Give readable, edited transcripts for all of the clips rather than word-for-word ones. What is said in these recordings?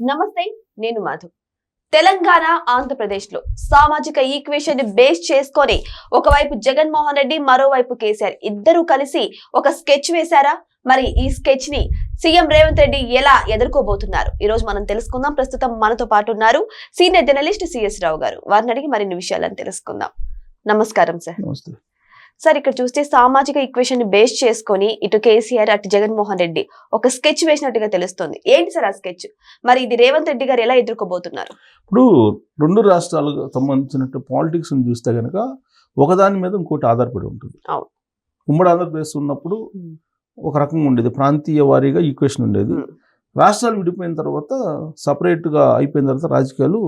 నమస్తే, నేను మధు. తెలంగాణ, ఆంధ్రప్రదేశ్ లో సామాజిక ఈక్వేషన్ ని బేస్ చేసుకొని ఒకవైపు జగన్మోహన్ రెడ్డి, మరోవైపు కేసీఆర్ ఇద్దరు కలిసి ఒక స్కెచ్ వేశారా? మరి ఈ స్కెచ్ ని సీఎం రేవంత్ రెడ్డి ఎలా ఎదుర్కోబోతున్నారు? ఈ రోజు మనం తెలుసుకుందాం. ప్రస్తుతం మనతో పాటు ఉన్నారు సీనియర్ జర్నలిస్ట్ సిఎస్ రావు గారు. వారిని అడిగి మరిన్ని విషయాలను తెలుసుకుందాం. నమస్కారం సార్. సార్, ఇక్కడ చూస్తే సామాజిక ఈక్వేషన్ ని బేస్ చేసుకొని ఇటు కేసీఆర్, అటు జగన్మోహన్ రెడ్డి ఒక స్కెచ్ వేసినట్టుగా తెలుస్తుంది. ఏంటి సార్ ఆ స్కెచ్? మరి ఇది రేవంత్ రెడ్డి గారు ఎలా ఎదుర్కోబోతున్నారు? ఇప్పుడు రెండు రాష్ట్రాలకు సంబంధించినట్టు పాలిటిక్స్ చూస్తే కనుక ఒకదాని మీద ఇంకోటి ఆధారపడి ఉంటుంది. ఉమ్మడి ఆంధ్రప్రదేశ్ ఉన్నప్పుడు ఒక రకంగా ఉండేది, ప్రాంతీయ వారీగా ఈక్వేషన్ ఉండేది. రాష్ట్రాలు విడిపోయిన తర్వాత సపరేట్గా అయిపోయిన తర్వాత రాజకీయాలు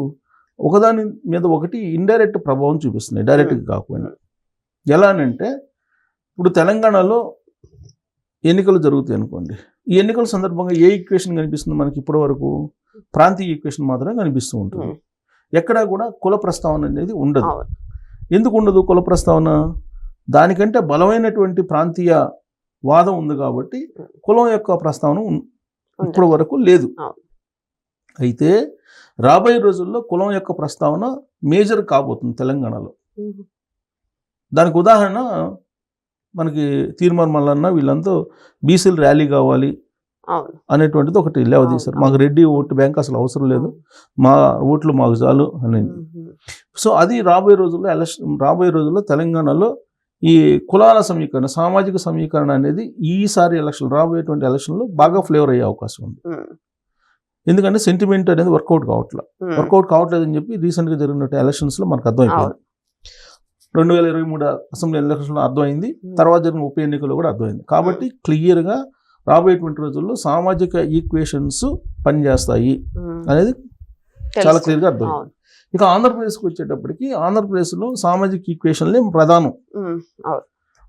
ఒకదాని మీద ఒకటి ఇండైరెక్ట్ ప్రభావం చూపిస్తున్నాయి, డైరెక్ట్గా కాకపోయినా. ఎలా అంటే ఇప్పుడు తెలంగాణలో ఎన్నికలు జరుగుతాయి అనుకోండి. ఈ ఎన్నికల సందర్భంగా ఏ ఈక్వేషన్ కనిపిస్తుంది మనకి? ఇప్పటి వరకు ప్రాంతీయ ఈక్వేషన్ మాత్రమే కనిపిస్తూ ఉంటుంది. ఎక్కడా కూడా కుల ప్రస్తావన అనేది ఉండదు. ఎందుకు ఉండదు కుల ప్రస్తావన? దానికంటే బలమైనటువంటి ప్రాంతీయ వాదం ఉంది కాబట్టి కులం యొక్క ప్రస్తావన ఇప్పటి వరకు లేదు. అయితే రాబోయే రోజుల్లో కులం యొక్క ప్రస్తావన మేజర్ కాబోతుంది తెలంగాణలో. దానికి ఉదాహరణ మనకి తీర్మాన్ మల్లన్న వీళ్ళంతా బీసీలు ర్యాలీ కావాలి అనేటువంటిది ఒకటి లేవదీశారు. మాకు రెడ్డి ఓటు బ్యాంక్ అసలు అవసరం లేదు, మా ఓట్లు మాకు చాలు అని. సో అది రాబోయే రోజుల్లో తెలంగాణలో ఈ కులాల సమీకరణ, సామాజిక సమీకరణ అనేది ఈసారి రాబోయేటువంటి ఎలక్షన్లో బాగా ఫ్లేవర్ అయ్యే అవకాశం ఉంది. ఎందుకంటే సెంటిమెంట్ అనేది వర్కౌట్ కావట్లేదు అని చెప్పి రీసెంట్గా జరిగిన ఎలక్షన్స్లో మనకు అర్థమైపోయింది. 2023 అసెంబ్లీ ఎలక్షన్లో అర్థమైంది, తర్వాత జరిగిన ఉప ఎన్నికల్లో కూడా అర్థమైంది. కాబట్టి క్లియర్గా రాబోయేటువంటి రోజుల్లో సామాజిక ఈక్వేషన్స్ పనిచేస్తాయి అనేది చాలా క్లియర్గా అర్థమైంది. ఇక ఆంధ్రప్రదేశ్కి వచ్చేటప్పటికి ఆంధ్రప్రదేశ్లో సామాజిక ఈక్వేషన్లే ప్రధానం.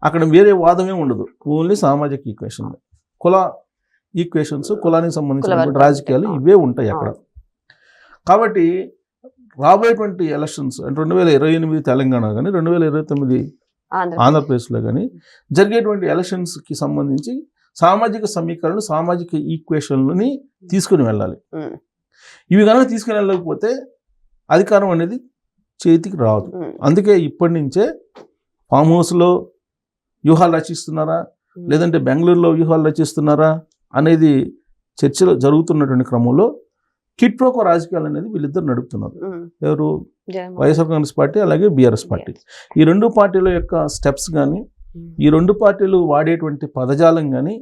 అక్కడ వేరే వాదమే ఉండదు, ఓన్లీ సామాజిక ఈక్వేషన్. కుల ఈక్వేషన్స్, కులానికి సంబంధించిన రాజకీయాలు ఇవే ఉంటాయి అక్కడ. కాబట్టి రాబోయేటువంటి ఎలక్షన్స్ అంటే 2028 తెలంగాణ కానీ 2029 ఆంధ్రప్రదేశ్లో కానీ జరిగేటువంటి ఎలక్షన్స్కి సంబంధించి సామాజిక సమీకరణలు, సామాజిక ఈక్వేషన్లని తీసుకుని వెళ్ళాలి. ఇవి కనుక తీసుకుని వెళ్ళకపోతే అధికారం అనేది చేతికి రాదు. అందుకే ఇప్పటి నుంచే ఫామ్ హౌస్లో వ్యూహాలు రచిస్తున్నారా, లేదంటే బెంగళూరులో వ్యూహాలు రచిస్తున్నారా అనేది చర్చలు జరుగుతున్నటువంటి క్రమంలో కిట్ ప్రోకో రాజకీయాలు అనేది వీళ్ళిద్దరు నడుపుతున్నారు. ఎవరు? వైఎస్ఆర్ కాంగ్రెస్ పార్టీ, అలాగే బీఆర్ఎస్ పార్టీ. ఈ రెండు పార్టీల యొక్క స్టెప్స్ కానీ, ఈ రెండు పార్టీలు వాడేటువంటి పదజాలం కానీ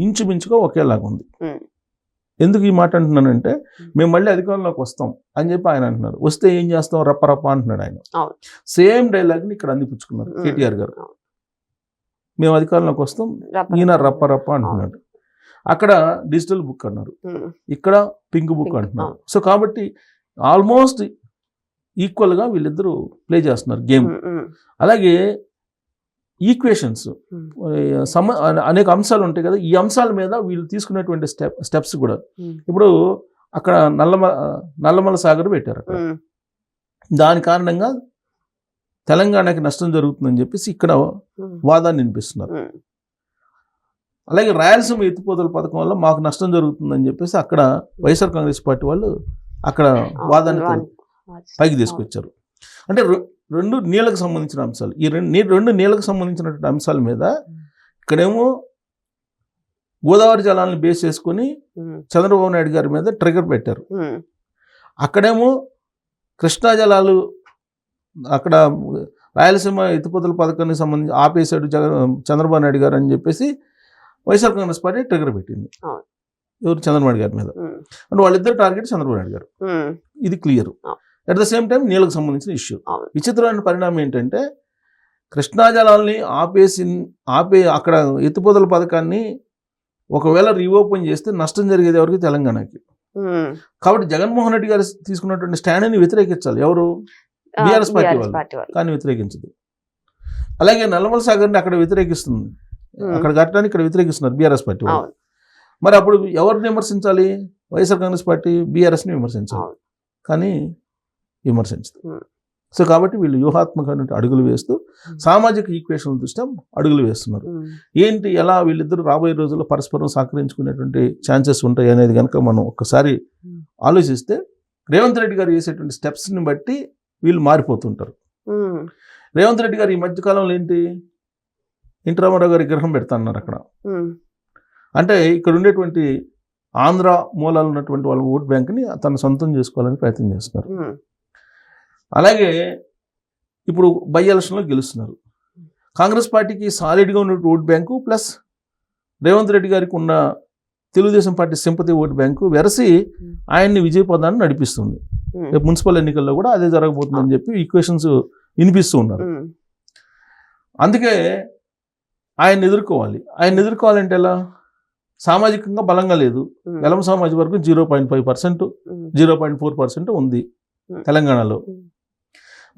ఇంచుమించుగా ఒకేలాగా ఉంది. ఎందుకు ఈ మాట అంటున్నానంటే, మేము మళ్ళీ అధికారంలోకి వస్తాం అని చెప్పి ఆయన అంటున్నారు. వస్తే ఏం చేస్తాం, రప్ప అంటున్నాడు ఆయన. సేమ్ డైలాగ్ని ఇక్కడ అందిపుచ్చుకున్నారు కేటీఆర్ గారు. మేము అధికారంలోకి వస్తాం, ఈయన రప్ప అంటున్నాడు. అక్కడ డిజిటల్ బుక్ అన్నారు, ఇక్కడ పింక్ బుక్ అంటున్నారు. సో కాబట్టి ఆల్మోస్ట్ ఈక్వల్గా వీళ్ళిద్దరూ ప్లే చేస్తున్నారు గేమ్. అలాగే ఈక్వేషన్స్ అనేక అంశాలు ఉంటాయి కదా, ఈ అంశాల మీద వీళ్ళు తీసుకునేటువంటి స్టెప్స్ కూడా. ఇప్పుడు అక్కడ నల్లమల సాగర్ పెట్టారు. అక్కడ దాని కారణంగా తెలంగాణకి నష్టం జరుగుతుందని చెప్పేసి ఇక్కడ వాదాన్ని వినిపిస్తున్నారు. అలాగే రాయలసీమ ఎత్తిపోతల పథకం వల్ల మాకు నష్టం జరుగుతుందని చెప్పేసి అక్కడ వైఎస్ఆర్ కాంగ్రెస్ పార్టీ వాళ్ళు అక్కడ వాదాన్ని పైకి తీసుకొచ్చారు. అంటే రెండు నీళ్ళకు సంబంధించిన అంశాలు, ఈ రెండు నీళ్ళకు సంబంధించినటువంటి అంశాల మీద ఇక్కడేమో గోదావరి జలాలను బేస్ చేసుకొని చంద్రబాబు నాయుడు గారి మీద ట్రిగర్ పెట్టారు. అక్కడేమో కృష్ణా జలాలు, అక్కడ రాయలసీమ ఎత్తిపోతల పథకానికి సంబంధించి ఆపేశాడు చంద్రబాబు నాయుడు గారు అని చెప్పేసి వైఎస్ఆర్ కాంగ్రెస్ పార్టీ ట్రిగర్ పెట్టింది. ఎవరు? చంద్రబాబు నాయుడు గారి మీద. అంటే వాళ్ళిద్దరు టార్గెట్ చంద్రబాబు నాయుడు గారు. ఇది clear. At the same time నీళ్ళకు సంబంధించిన ఇష్యూ. విచిత్రమైన పరిణామం ఏంటంటే, కృష్ణా జలాల్ని ఆపే అక్కడ ఎత్తిపోతల పథకాన్ని ఒకవేళ రీఓపెన్ చేస్తే నష్టం జరిగేది ఎవరికి? తెలంగాణకి. కాబట్టి జగన్మోహన్ రెడ్డి గారు తీసుకున్నటువంటి స్టాండ్ని వ్యతిరేకించాలి. ఎవరు? బీఆర్ఎస్ పార్టీ వాళ్ళు. కానీ వ్యతిరేకించదు. అలాగే నల్లమల సాగర్ని అక్కడ వ్యతిరేకిస్తుంది, అక్కడ కట్టడానికి ఇక్కడ వ్యతిరేకిస్తున్నారు బీఆర్ఎస్ పార్టీ వాళ్ళు. మరి అప్పుడు ఎవరిని విమర్శించాలి? వైఎస్ఆర్ కాంగ్రెస్ పార్టీ బీఆర్ఎస్ని విమర్శించాలి, కానీ విమర్శించదు. సో కాబట్టి వీళ్ళు వ్యూహాత్మకమైన అడుగులు వేస్తూ సామాజిక ఈక్వేషన్ దృష్ట్యా అడుగులు వేస్తున్నారు. ఏంటి ఎలా వీళ్ళిద్దరూ రాబోయే రోజుల్లో పరస్పరం సహకరించుకునేటువంటి ఛాన్సెస్ ఉంటాయి అనేది కనుక మనం ఒక్కసారి ఆలోచిస్తే రేవంత్ రెడ్డి గారు చేసేటువంటి స్టెప్స్ని బట్టి వీళ్ళు మారిపోతుంటారు. రేవంత్ రెడ్డి గారు ఈ మధ్యకాలంలో ఏంటి ఎన్టీ రామారావు గారి విగ్రహం పెడతాన్నారు అక్కడ. అంటే ఇక్కడ ఉండేటువంటి ఆంధ్ర మూలాలు ఉన్నటువంటి వాళ్ళ ఓట్ బ్యాంక్ని తను సొంతం చేసుకోవాలని ప్రయత్నం చేస్తున్నారు. అలాగే ఇప్పుడు బై ఎలక్షన్లో గెలుస్తున్నారు. కాంగ్రెస్ పార్టీకి సాలిడ్గా ఉన్న vote bank plus Revanth Reddy గారికి ఉన్న Telugu Desam party sympathy vote bank వెరసి ఆయన్ని విజయపదాన్ని నడిపిస్తుంది. రేపు మున్సిపల్ ఎన్నికల్లో కూడా అదే జరగబోతుందని చెప్పి ఈక్వేషన్స్ వినిపిస్తూ ఉన్నారు. అందుకే ఆయన ఎదుర్కోవాలంటే ఎలా? సామాజికంగా బలంగా లేదు. వెలమ సామాజిక వర్గం 0.5%, 0.4% ఉంది తెలంగాణలో.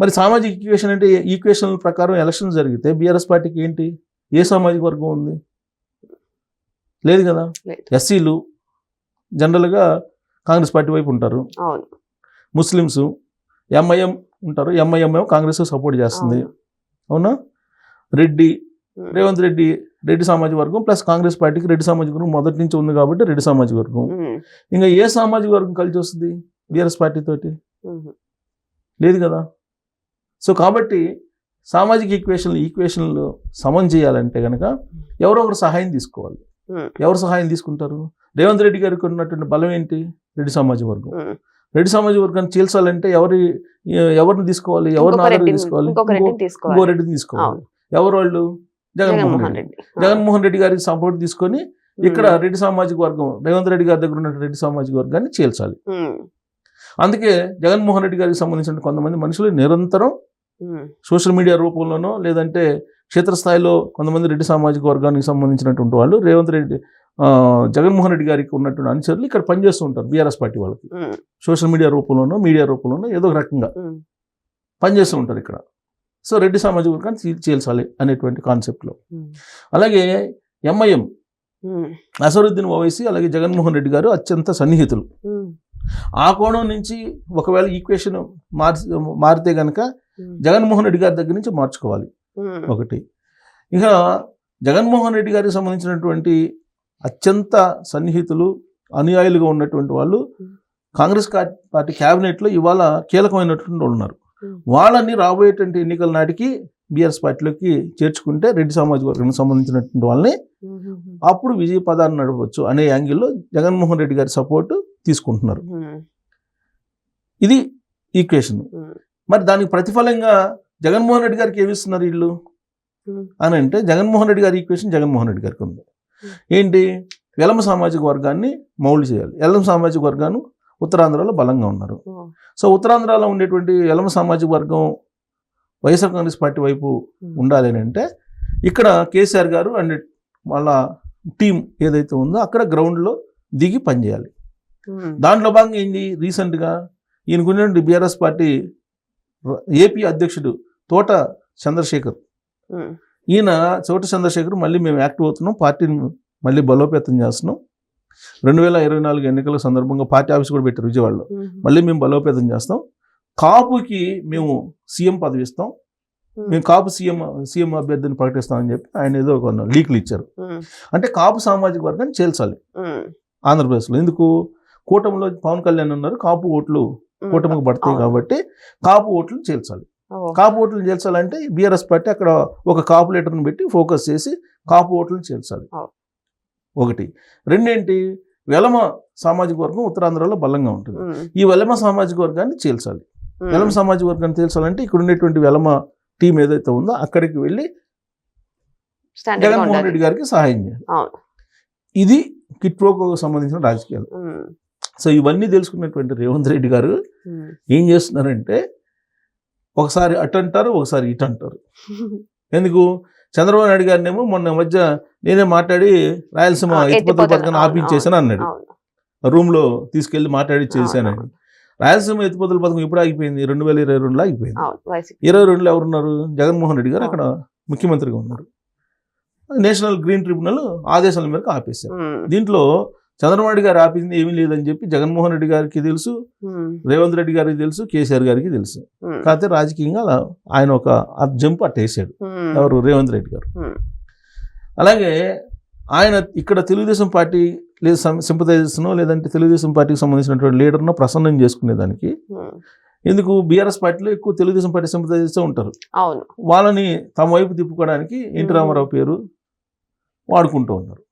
మరి సామాజిక ఈక్వేషన్ అంటే ఈక్వేషన్ ప్రకారం ఎలక్షన్ జరిగితే బీఆర్ఎస్ పార్టీకి ఏంటి? ఏ సామాజిక వర్గం ఉంది? లేదు కదా. ఎస్సీలు జనరల్గా కాంగ్రెస్ పార్టీ వైపు ఉంటారు, ముస్లిమ్స్ ఎంఐఎం ఉంటారు, ఎంఐఎం కాంగ్రెస్ సపోర్ట్ చేస్తుంది, అవునా? రేవంత్ రెడ్డి సామాజిక వర్గం ప్లస్ కాంగ్రెస్ పార్టీకి రెడ్డి సామాజిక వర్గం మొదటి నుంచి ఉంది కాబట్టి రెడ్డి సామాజిక వర్గం. ఇంకా ఏ సామాజిక వర్గం కలిసి వస్తుంది బీఆర్ఎస్ పార్టీ తోటి? లేదు కదా. సో కాబట్టి సామాజిక ఈక్వేషన్లు సమం చేయాలంటే కనుక ఎవరో ఒకరు సహాయం తీసుకోవాలి. ఎవరు సహాయం తీసుకుంటారు? రేవంత్ రెడ్డి గారికి ఉన్నటువంటి బలం ఏంటి? రెడ్డి సామాజిక వర్గం. రెడ్డి సామాజిక వర్గాన్ని చీల్చాలంటే ఎవరిని తీసుకోవాలి? ఎవరిని ఆధారంగా తీసుకోవాలి? ఇంకో రెడ్డిని తీసుకోవాలి. ఎవరు వాళ్ళు? జగన్మోహన్ రెడ్డి గారికి సపోర్ట్ తీసుకొని ఇక్కడ రెడ్డి సామాజిక వర్గం, రేవంత్ రెడ్డి గారి దగ్గర ఉన్న రెడ్డి సామాజిక వర్గాన్ని చీల్చాలి. అందుకే జగన్మోహన్ రెడ్డి గారికి సంబంధించిన కొంతమంది మనుషులు నిరంతరం సోషల్ మీడియా రూపంలోనో లేదంటే క్షేత్రస్థాయిలో కొంతమంది రెడ్డి సామాజిక వర్గానికి సంబంధించినటువంటి వాళ్ళు జగన్మోహన్ రెడ్డి గారికి ఉన్నటువంటి అనుచరులు ఇక్కడ పనిచేస్తూ ఉంటారు. బీఆర్ఎస్ పార్టీ వాళ్ళకి సోషల్ మీడియా రూపంలోనో ఏదో ఒక రకంగా పనిచేస్తూ ఉంటారు ఇక్కడ. సో రెడ్డి సామాజిక వర్గాన్ని చీల్చాలి అనేటువంటి కాన్సెప్ట్లో. అలాగే ఎంఐఎం అసరుద్దీన్ ఓవైసీ అలాగే జగన్మోహన్ రెడ్డి గారు అత్యంత సన్నిహితులు. ఆ కోణం నుంచి ఒకవేళ ఈక్వేషన్ మారితే కనుక జగన్మోహన్ రెడ్డి గారి దగ్గర నుంచి మార్చుకోవాలి ఒకటి. ఇక జగన్మోహన్ రెడ్డి గారికి సంబంధించినటువంటి అత్యంత సన్నిహితులు అనుయాయులుగా ఉన్నటువంటి వాళ్ళు కాంగ్రెస్ పార్టీ క్యాబినెట్లో ఇవాళ కీలకమైనటువంటి వాళ్ళు ఉన్నారు. వాళ్ళని రాబోయేటువంటి ఎన్నికల నాటికి బీఆర్ఎస్ పార్టీలోకి చేర్చుకుంటే రెడ్డి సామాజిక వర్గానికి సంబంధించినటువంటి వాళ్ళని అప్పుడు విజయ పదాన్ని నడవచ్చు అనే యాంగిల్లో జగన్మోహన్ రెడ్డి గారి సపోర్టు తీసుకుంటున్నారు. ఇది ఈక్వేషన్. మరి దానికి ప్రతిఫలంగా జగన్మోహన్ రెడ్డి గారికి ఏమిస్తున్నారు వీళ్ళు అని అంటే, జగన్మోహన్ రెడ్డి గారి ఈక్వేషన్ జగన్మోహన్ రెడ్డి గారికి ఉంది. ఏంటి? వెలమ సామాజిక వర్గాన్ని మౌల్డ్ చేయాలి. వెలమ సామాజిక వర్గాన్ని ఉత్తరాంధ్రలో బలంగా ఉన్నారు. సో ఉత్తరాంధ్రలో ఉండేటువంటి వెలమ సామాజిక వర్గం వైఎస్ఆర్ కాంగ్రెస్ పార్టీ వైపు ఉండాలి అని అంటే ఇక్కడ కేసీఆర్ గారు అండ్ వాళ్ళ టీం ఏదైతే ఉందో అక్కడ గ్రౌండ్లో దిగి పనిచేయాలి. దాంట్లో భాగంగా ఏంటి? రీసెంట్గా ఈయనకున్నటువంటి బీఆర్ఎస్ పార్టీ ఏపీ అధ్యక్షుడు తోట చంద్రశేఖర్, తోట చంద్రశేఖర్ మళ్ళీ మేము యాక్టివ్ అవుతున్నాం, పార్టీని మళ్ళీ బలోపేతం చేస్తున్నాం. 2024 ఎన్నికల సందర్భంగా పార్టీ ఆఫీస్ కూడా పెట్టారు విజయవాడలో. మళ్ళీ మేము బలోపేతం చేస్తాం, కాపుకి మేము సీఎం పదవి ఇస్తాం, మేము కాపు సీఎం అభ్యర్థిని ప్రకటిస్తామని చెప్పి ఆయన ఏదో ఒక లీకులు ఇచ్చారు. అంటే కాపు సామాజిక వర్గాన్ని చేల్చాలి ఆంధ్రప్రదేశ్లో. ఎందుకు? కూటమిలో పవన్ కళ్యాణ్ ఉన్నారు, కాపు ఓట్లు కూటమికి పడతాయి కాబట్టి కాపు ఓట్లు చేల్చాలి. కాపు ఓట్లు చేల్చాలంటే బీఆర్ఎస్ పార్టీ అక్కడ ఒక కాపు లీటర్ని పెట్టి ఫోకస్ చేసి కాపు ఓట్లను చేల్చాలి. ఒకటి. రెండేంటి? వెలమ సామాజిక వర్గం ఉత్తరాంధ్రలో బలంగా ఉంటుంది. ఈ వెలమ సామాజిక వర్గాన్ని చేల్చాలి. వెలమ సామాజిక వర్గాన్ని చేల్చాలంటే ఇక్కడ ఉండేటువంటి వెలమ టీం ఏదైతే ఉందో అక్కడికి వెళ్ళి జగన్మోహన్ రెడ్డి గారికి సహాయం చేయాలి. ఇది కిట్ ప్రోకోకు సంబంధించిన రాజకీయాలు. సో ఇవన్నీ తెలుసుకున్నటువంటి రేవంత్ రెడ్డి గారు ఏం చేస్తున్నారంటే ఒకసారి అటు అంటారు, ఒకసారి ఇటు అంటారు. ఎందుకు? చంద్రబాబు నాయుడు గారినేమో మొన్న మధ్య నేనే మాట్లాడి రాయలసీమ ఎత్తిపోతల పథకాన్ని ఆపించేసాను అన్నాడు. రూమ్లో తీసుకెళ్లి మాట్లాడి చేశానని. రాయలసీమ ఎత్తిపోతల పథకం ఎప్పుడు ఆగిపోయింది? 2022లో ఆగిపోయింది. 22లో ఎవరున్నారు? జగన్మోహన్ రెడ్డి గారు అక్కడ ముఖ్యమంత్రిగా ఉన్నారు. నేషనల్ గ్రీన్ ట్రిబ్యునల్ ఆదేశాల మేరకు ఆపేశారు. దీంట్లో చంద్రబాబు నాయుడు గారు ఆపింది ఏమీ లేదని చెప్పి జగన్మోహన్ రెడ్డి గారికి తెలుసు, రేవంత్ రెడ్డి గారికి తెలుసు, కేసీఆర్ గారికి తెలుసు. కాకపోతే రాజకీయంగా ఆయన ఒక జంప్ అట్టేసాడు ఎవరు, రేవంత్ రెడ్డి గారు. అలాగే ఆయన ఇక్కడ తెలుగుదేశం పార్టీ లేదా సింపథైజర్స్నో లేదంటే తెలుగుదేశం పార్టీకి సంబంధించినటువంటి లీడర్నో ప్రసన్నం చేసుకునేదానికి, ఎందుకు బీఆర్ఎస్ పార్టీలో ఎక్కువ తెలుగుదేశం పార్టీ సింపథైజర్స్ ఉంటారు, వాళ్ళని తమ వైపు తిప్పుకోవడానికి ఎన్టీ రామారావు పేరు వాడుకుంటూ ఉన్నారు.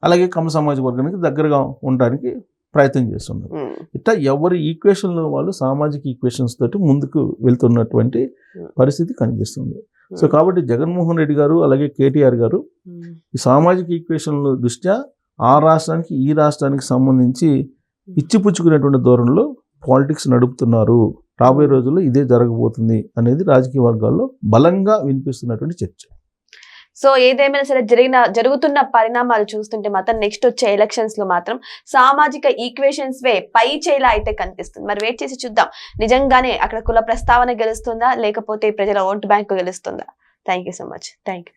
అలాగే కమ్మ సమాజ వర్గానికి దగ్గరగా ఉండడానికి ప్రయత్నం చేస్తున్నారు. ఇట్లా ఎవరి ఈక్వేషన్లో వాళ్ళు సామాజిక ఈక్వేషన్స్ తోటి ముందుకు వెళ్తున్నటువంటి పరిస్థితి కనిపిస్తుంది. సో కాబట్టి జగన్మోహన్ రెడ్డి గారు అలాగే కేటీఆర్ గారు ఈ సామాజిక ఈక్వేషన్ల దృష్ట్యా ఆ రాష్ట్రానికి ఈ రాష్ట్రానికి సంబంధించి ఇచ్చిపుచ్చుకునేటువంటి ధోరణిలో పాలిటిక్స్ నడుపుతున్నారు. రాబోయే రోజుల్లో ఇదే జరగబోతుంది అనేది రాజకీయ వర్గాల్లో బలంగా వినిపిస్తున్నటువంటి చర్చ. సో ఏదేమైనా సరే జరుగుతున్న పరిణామాలు చూస్తుంటే మాత్రం నెక్స్ట్ వచ్చే ఎలక్షన్స్ లో మాత్రం సామాజిక ఈక్వేషన్స్ వే పై చేలా అయితే కనిపిస్తుంది. మరి వెయిట్ చేసి చూద్దాం, నిజంగానే అక్కడ కుల ప్రస్తావన గెలుస్తుందా లేకపోతే ప్రజల ఓటు బ్యాంకు గెలుస్తుందా. Thank you so much. Thank you.